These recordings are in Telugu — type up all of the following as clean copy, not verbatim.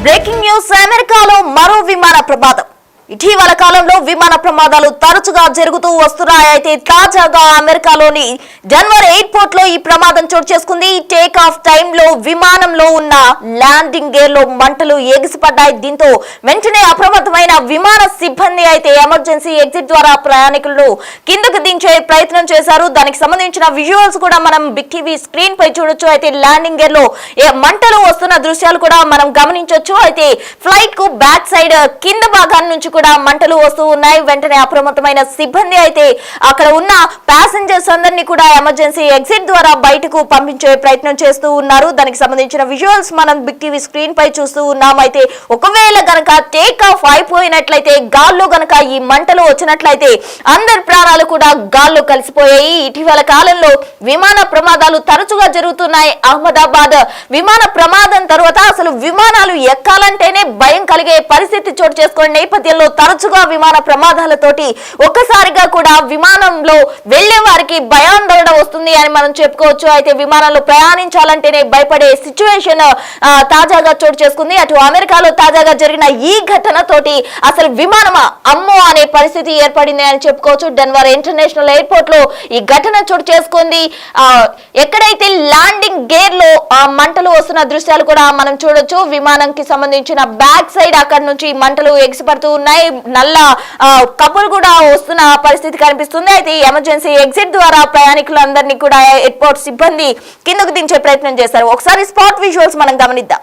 బ్రేకింగ్ న్యూస్ అమెరికాలో మరో విమాన ప్రమాదం. ఇటీవల కాలంలో విమాన ప్రమాదాలు తరచుగా జరుగుతూ వస్తున్నాయి. అయితే తాజాగా అమెరికాలోని డెన్వర్ ఎయిర్పోర్ట్ లో ఈ ప్రమాదం చోటు చేసుకుంది. టేక్ ఆఫ్ టైమ్ లో విమానంలో ఉన్న ల్యాండింగ్ గేర్ లో మంటలు ఎగిసిపడ్డాయి. దీంతో వెంటనే అప్రమత్తమైన విమాన సిబ్బంది అయితే ఎమర్జెన్సీ ఎగ్జిట్ ద్వారా ప్రయాణికులను కిందకు దించే ప్రయత్నం చేశారు. దానికి సంబంధించిన విజువల్స్ కూడా మనం బిగ్ టీవీ స్క్రీన్ పై చూడొచ్చు. అయితే ల్యాండింగ్ గేర్ లో మంటలు వస్తున్న దృశ్యాలు కూడా మనం గమనించవచ్చు. అయితే ఫ్లైట్ కు బ్యాక్ సైడ్ కింద భాగాన్ని నుంచి కూడా మంటలు వస్తూ ఉన్నాయి. వెంటనే అప్రమత్తమైన సిబ్బంది అయితే అక్కడ ఉన్న ప్యాసింజర్స్ అందరినీ కూడా ఎమర్జెన్సీ ఎగ్జిట్ ద్వారా బయటకు పంపించే ప్రయత్నం చేస్తూ ఉన్నారు. దానికి సంబంధించిన విజువల్స్ మనం బిగ్ టీవీ స్క్రీన్ పై చూస్తూ ఉన్నాం. అయితే ఒకవేళ గనక టేక్ ఆఫ్ అయిపోయినట్లయితే, గాల్లో గనక ఈ మంటలు వచ్చినట్లయితే అందరి ప్రాణాలు కూడా గాల్లో కలిసిపోయాయి. ఇటీవల కాలంలో విమాన ప్రమాదాలు తరచుగా జరుగుతున్నాయి. అహ్మదాబాద్ విమాన ప్రమాదం తర్వాత అసలు విమానాలు ఎక్కాలంటేనే భయం కలిగే పరిస్థితి చోటు చేసుకునే నేపథ్యంలో తరచుగా విమాన ప్రమాదాలతోటి ఒక్కసారిగా కూడా విమానంలో వెళ్లే వారికి భయాందోళన వస్తుంది అని మనం చెప్పుకోవచ్చు. అయితే విమానంలో ప్రయాణించాలంటేనే భయపడే సిచ్యువేషన్ తాజాగా చోటు చేసుకుంది. అటు అమెరికాలో తాజాగా జరిగిన ఈ ఘటనతోటి అసలు విమానమా అమ్మో అనే పరిస్థితి ఏర్పడింది అని చెప్పుకోవచ్చు. డెన్వర్ ఇంటర్నేషనల్ ఎయిర్పోర్ట్ లో ఈ ఘటన చోటు చేసుకుంది. ఎక్కడైతే ల్యాండింగ్ గేర్ లో మంటలు వస్తున్న దృశ్యాలు కూడా మనం చూడొచ్చు. విమానంకి సంబంధించిన బ్యాక్ సైడ్ అక్కడ నుంచి మంటలు ఎగిసిపడుతూ ఉన్నాయి. నల్ల కప్పులు కూడా వస్తున్న పరిస్థితి కనిపిస్తుంది. అయితే ఎమర్జెన్సీ ఎగ్జిట్ ద్వారా ప్రయాణికులందరినీ కూడా ఎయిర్పోర్ట్ సిబ్బంది కిందకు దించే ప్రయత్నం చేశారు. ఒకసారి స్పాట్ విజువల్స్ మనం గమనిద్దాం.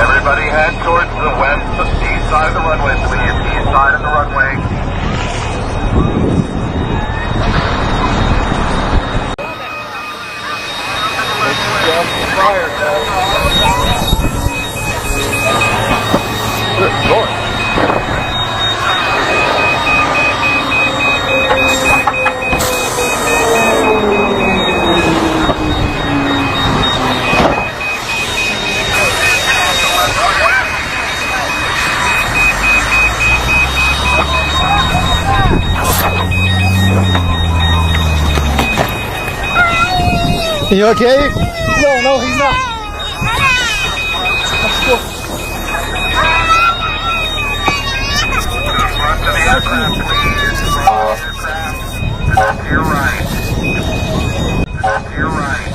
Everybody head towards the west, the east side of the runway. So we need the east side of the runway. It's just fire, Good Lord. You okay? No, he's not. Front to the aircraft, please. To your right. To your right.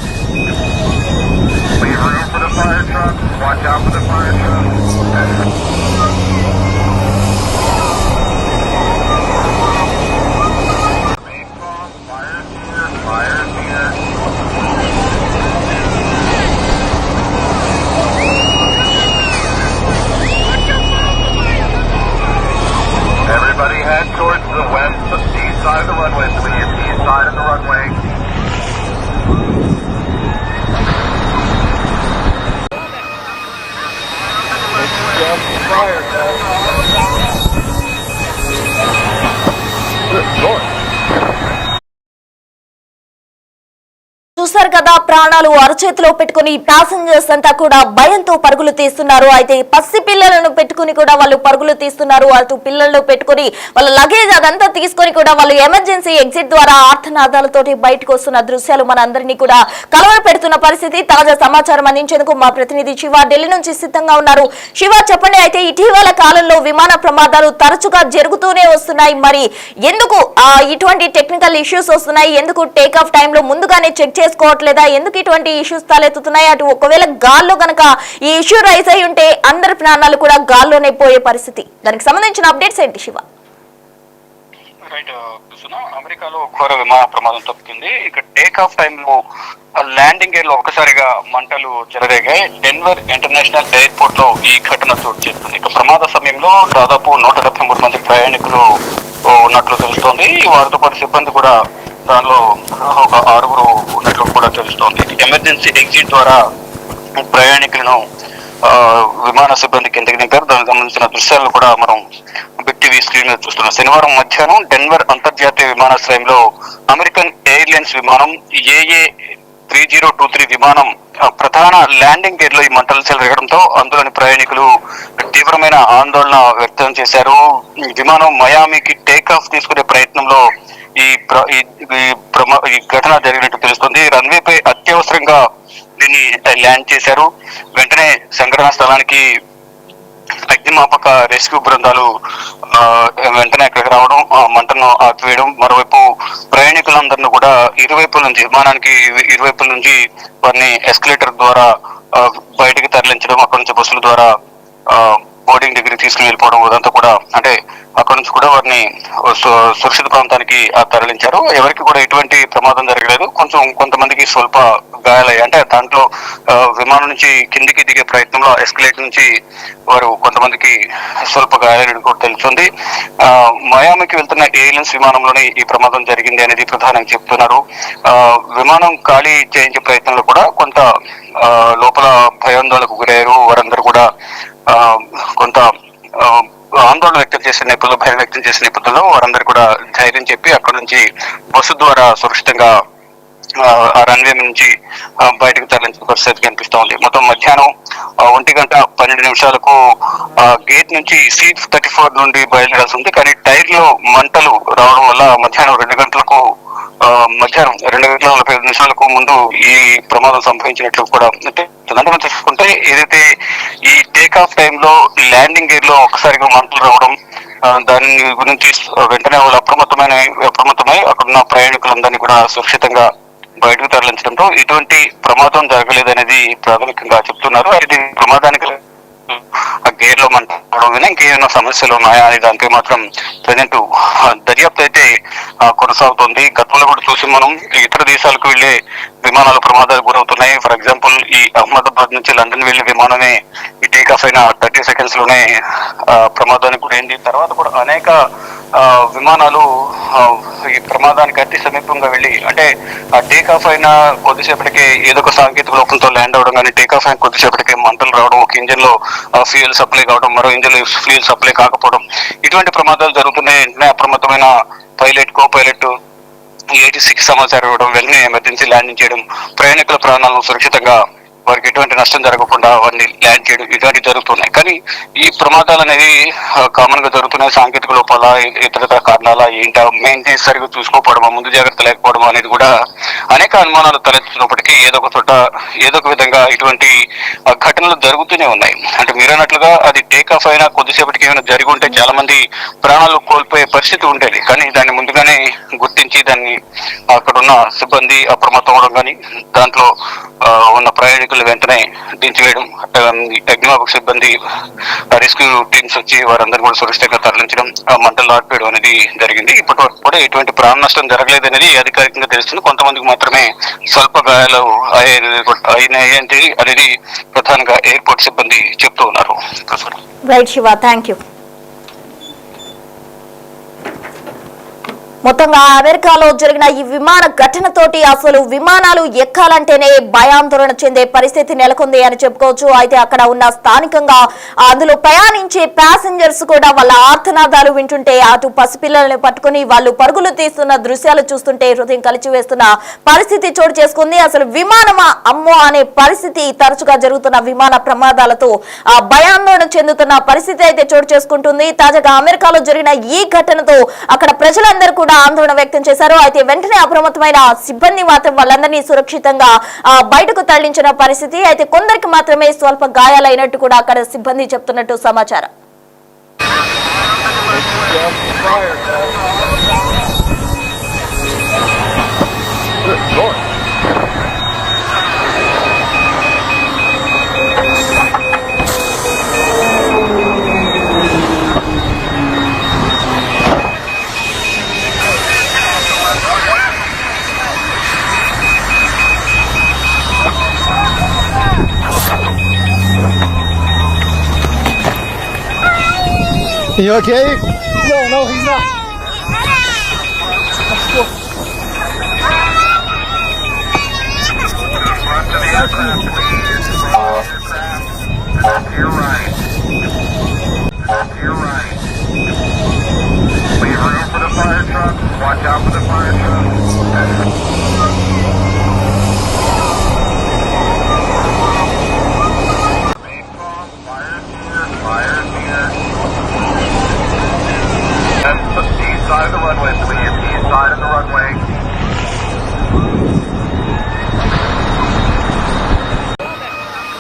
Leave room for the fire truck. Watch out for the fire truck. Everybody head towards the west, the east side of the runway. So we need the east side of the runway. It's just fire, Good Lord. చూసారు కదా, ప్రాణాలు అరచేతిలో పెట్టుకుని ప్యాసింజర్స్ అంతా కూడా భయంతో పరుగులు తీస్తున్నారు. అయితే పసి పిల్లలను పెట్టుకుని కూడా వాళ్ళు పరుగులు తీస్తున్నారు. అటు పిల్లలను పెట్టుకుని వాళ్ళ లగేజ్ అదంతా తీసుకొని కూడా వాళ్ళు ఎమర్జెన్సీ ఎగ్జిట్ ద్వారా ఆర్తనాదాలతోటి బయటకు వస్తున్న దృశ్యాలు మన అందరినీ కూడా కలవర పెడుతున్న పరిస్థితి. తాజా సమాచారం అందించేందుకు మా ప్రతినిధి శివ ఢిల్లీ నుంచి సిద్ధంగా ఉన్నారు. శివ, చెప్పండి. అయితే ఇటీవల కాలంలో విమాన ప్రమాదాలు తరచుగా జరుగుతూనే వస్తున్నాయి. మరి ఎందుకు ఇటువంటి టెక్నికల్ ఇష్యూస్ వస్తున్నాయి? ఎందుకు టేక్ ఆఫ్ టైంలో ముందుగానే చెక్ చేసుకోవట్లేదా? ఎందుకు ఇటువంటి ఇష్యూస్ తలెత్తుతున్నాయి? అటు ఒకవేళ గాల్లో గనక ఈ ఇష్యూ రైజ్ అయి ఉంటే అందరి ప్రాణాలు కూడా గాల్లోనే పోయే పరిస్థితి. దానికి సంబంధించిన అప్డేట్స్ ఏంటి శివ? రైట్, అమెరికాలో ఘోర విమాన ప్రమాదం తప్పుతుంది. ఇక టేక్ ఆఫ్ టైమ్ లో ల్యాండింగ్ గేర్ లో ఒక్కసారిగా మంటలు చెలరేగాయి. డెన్వర్ ఇంటర్నేషనల్ ఎయిర్పోర్ట్ లో ఈ ఘటన చోటు చేసుకుంది. ఇక ప్రమాద సమయంలో దాదాపు 173 మంది ప్రయాణికులు ఉన్నట్లు తెలుస్తోంది. వారితో పాటు సిబ్బంది కూడా దానిలో ఒక 6 ఉన్నట్లు కూడా తెలుస్తోంది. ఎమర్జెన్సీ ఎగ్జిట్ ద్వారా ప్రయాణికులను విమాన సిబ్బంది కిందకి దింపారు. దానికి సంబంధించిన దృశ్యాలను కూడా మనం బిగ్ టీవీ స్క్రీన్ మీద చూస్తున్నాం. శనివారం మధ్యాహ్నం డెన్వర్ అంతర్జాతీయ విమానాశ్రయంలో అమెరికన్ ఎయిర్లైన్స్ విమానం AA3023 విమానం ప్రధాన ల్యాండింగ్ గేర్ లో ఈ మంటలు చెలరేగడంతో అందులోని ప్రయాణికులు తీవ్రమైన ఆందోళన వ్యక్తం చేశారు. విమానం మయామికి టేక్ ఆఫ్ తీసుకునే ప్రయత్నంలో ఈ ఘటన జరిగినట్టు తెలుస్తుంది. రన్వేపై అత్యవసరంగా దీన్ని ల్యాండ్ చేశారు. వెంటనే సంఘటనా స్థలానికి అగ్నిమాపక రెస్క్యూ బృందాలు వెంటనే అక్కడికి రావడం, మంటను ఆపివేయడం. మరోవైపు ప్రయాణికులందరినీ కూడా ఇరువైపుల నుంచి విమానానికి ఇరువైపుల నుంచి వారిని ఎస్కలేటర్ ద్వారా బయటికి తరలించడం, అక్కడి నుంచి బస్సుల ద్వారా బోర్డింగ్ దగ్గరికి తీసుకుని వెళ్ళిపోవడం, అదంతా కూడా అంటే అక్కడ నుంచి కూడా వారిని సురక్షిత ప్రాంతానికి తరలించారు. ఎవరికి కూడా ఎటువంటి ప్రమాదం జరగలేదు. కొంతమందికి స్వల్ప గాయాలయ్యాయి. అంటే దాంట్లో విమానం నుంచి కిందికి దిగే ప్రయత్నంలో ఎస్కలేటర్ నుంచి వారు కొంతమందికి స్వల్ప గాయాలని కూడా తెలుస్తుంది. మయామికి వెళ్తున్న ఎయిర్లైన్స్ విమానంలోనే ఈ ప్రమాదం జరిగింది అనేది ప్రధానంగా చెప్తున్నారు. విమానం ఖాళీ చేయించే ప్రయత్నంలో కూడా కొంత లోపల భయాందోళనకు గురయ్యారు. వారందరూ కూడా కొంత ఆందోళన వ్యక్తం చేసే నేపథ్యంలో, భయం వ్యక్తం చేసే నేపథ్యంలో వారందరూ కూడా ధైర్యం చెప్పి అక్కడి నుంచి బస్సు ద్వారా సురక్షితంగా ఆ రన్వే నుంచి బయటకు తరలించిన పరిస్థితి కనిపిస్తూ ఉంది. మొత్తం మధ్యాహ్నం 1:12 గేట్ నుంచి C-34 నుండి బయలుదేరాల్సి ఉంది. కానీ టైర్ లో మంటలు రావడం వల్ల మధ్యాహ్నం 2:45 ముందు ఈ ప్రమాదం సంభవించినట్లు కూడా మనం చూసుకుంటే, ఏదైతే ఈ టేక్ ఆఫ్ టైంలో ల్యాండింగ్ గేర్ లో ఒక్కసారిగా మంటలు రావడం, దాని గురించి వెంటనే వాళ్ళు అప్రమత్తమై అక్కడున్న ప్రయాణికులందరినీ కూడా సురక్షితంగా బయటకు తరలించడంతో ఇటువంటి ప్రమాదం జరగలేదనేది ప్రాథమికంగా చెప్తున్నారు. అయితే ప్రమాదానికి గేర్ లో మంటడం ఇంకేమైనా సమస్యలు ఉన్నాయా అనే దానిపై మాత్రం ప్రజెంట్ దర్యాప్తు అయితే కొనసాగుతుంది. గతంలో కూడా చూసి మనం ఇతర దేశాలకు వెళ్లే విమానాలు ప్రమాదాలకు గురవుతున్నాయి. ఫర్ ఎగ్జాంపుల్, ఈ అహ్మదాబాద్ నుంచి లండన్ వెళ్లే విమానమే ఈ టేక్ ఆఫ్ అయిన 30 seconds లోనే ప్రమాదానికి గురైంది. తర్వాత కూడా అనేక విమానాలు ఈ ప్రమాదానికి అతి సమీపంగా వెళ్ళి, అంటే ఆ టేక్ ఆఫ్ అయిన కొద్దిసేపటికే ఏదో ఒక సాంకేతిక లోపంతో ల్యాండ్ అవడం, కానీ టేక్ ఆఫ్ అయిన కొద్దిసేపటికే మంటలు రావడం, ఒక ఇంజిన్ లో ఫ్యూయల్ సప్లై కావడం, మరో ఇంజిన్ లో ఫ్యూయల్ సప్లై కాకపోవడం, ఇటువంటి ప్రమాదాలు జరుగుతున్నాయి. వెంటనే అప్రమత్తమైన పైలట్, కో పైలట్ 86 సమాచారం ఇవ్వడం, వెంటనే ఎమర్జెన్సీ ల్యాండింగ్ చేయడం, ప్రయాణికుల ప్రాణాలను సురక్షితంగా వారికి ఎటువంటి నష్టం జరగకుండా వారిని ల్యాండ్ చేయడం, ఇటువంటివి జరుగుతున్నాయి. కానీ ఈ ప్రమాదాలు అనేవి కామన్ గా జరుగుతున్నాయి. సాంకేతిక లోపాల, ఇతర కారణాల, ఏంటా మెయింటెనెన్స్ సరిగ్గా చూసుకోకపోవడం, ముందు జాగ్రత్త లేకపోవడం అనేది కూడా అనేక అనుమానాలు తలెత్తున్నప్పటికీ ఏదో ఒక చోట ఏదో ఒక విధంగా ఇటువంటి ఘటనలు జరుగుతూనే ఉన్నాయి. అంటే మీరు అన్నట్లుగా అది టేక్ ఆఫ్ అయినా కొద్దిసేపటికి ఏమైనా జరిగి ఉంటే చాలా మంది ప్రాణాలు కోల్పోయే పరిస్థితి ఉండేది. కానీ దాన్ని ముందుగానే గుర్తించి దాన్ని అక్కడున్న సిబ్బంది అప్రమత్తం అవడం, కానీ దాంట్లో ఉన్న ప్రయాణికులు వెంటనే దించివేయడం, అగ్నిమాపక సిబ్బంది, రెస్క్యూ టీమ్స్ వచ్చి వారందరూ కూడా సురక్షితంగా తరలించడం, మంటలు ఆర్పేయడం అనేది జరిగింది. ఇప్పటి వరకు కూడా ఎటువంటి ప్రాణ నష్టం జరగలేదు అనేది అధికారికంగా తెలుస్తుంది. కొంతమందికి మాత్రమే స్వల్ప గాయాలు అయినాయి అనేది ప్రధానంగా ఎయిర్పోర్ట్ సిబ్బంది చెప్తూ ఉన్నారు. Right Shiva, thank you. మొత్తంగా అమెరికాలో జరిగిన ఈ విమాన ఘటనతోటి అసలు విమానాలు ఎక్కాలంటేనే భయాందోళన చెందే పరిస్థితి నెలకొంది అని చెప్పుకోవచ్చు. అయితే అక్కడ ఉన్న స్థానికంగా అందులో ప్రయాణించే ప్యాసింజర్స్ కూడా వాళ్ళ ఆర్తనాదాలు వింటుంటే, అటు పసిపిల్లల్ని పట్టుకుని వాళ్ళు పరుగులు తీస్తున్న దృశ్యాలు చూస్తుంటే హృదయం కలిచివేస్తున్న పరిస్థితి చోటు చేసుకుంది. అసలు విమానమా అమ్మో అనే పరిస్థితి తరచుగా జరుగుతున్న విమాన ప్రమాదాలతో భయాందోళన చెందుతున్న పరిస్థితి అయితే చోటు చేసుకుంటుంది. తాజాగా అమెరికాలో జరిగిన ఈ ఘటనతో అక్కడ ప్రజలందరూ కూడా ఆందోళన వ్యక్తం చేశారు. అయితే వెంటనే అప్రమత్తమైన సిబ్బంది మాత్రం వాళ్ళందరినీ సురక్షితంగా బయటకు తరలించిన పరిస్థితి. అయితే కొందరికి మాత్రమే స్వల్ప గాయాలైనట్టు కూడా అక్కడ సిబ్బంది చెప్తున్నట్టు సమాచారం. You okay? No, he's not. Let's go. side of the runway, please. East side of the runway.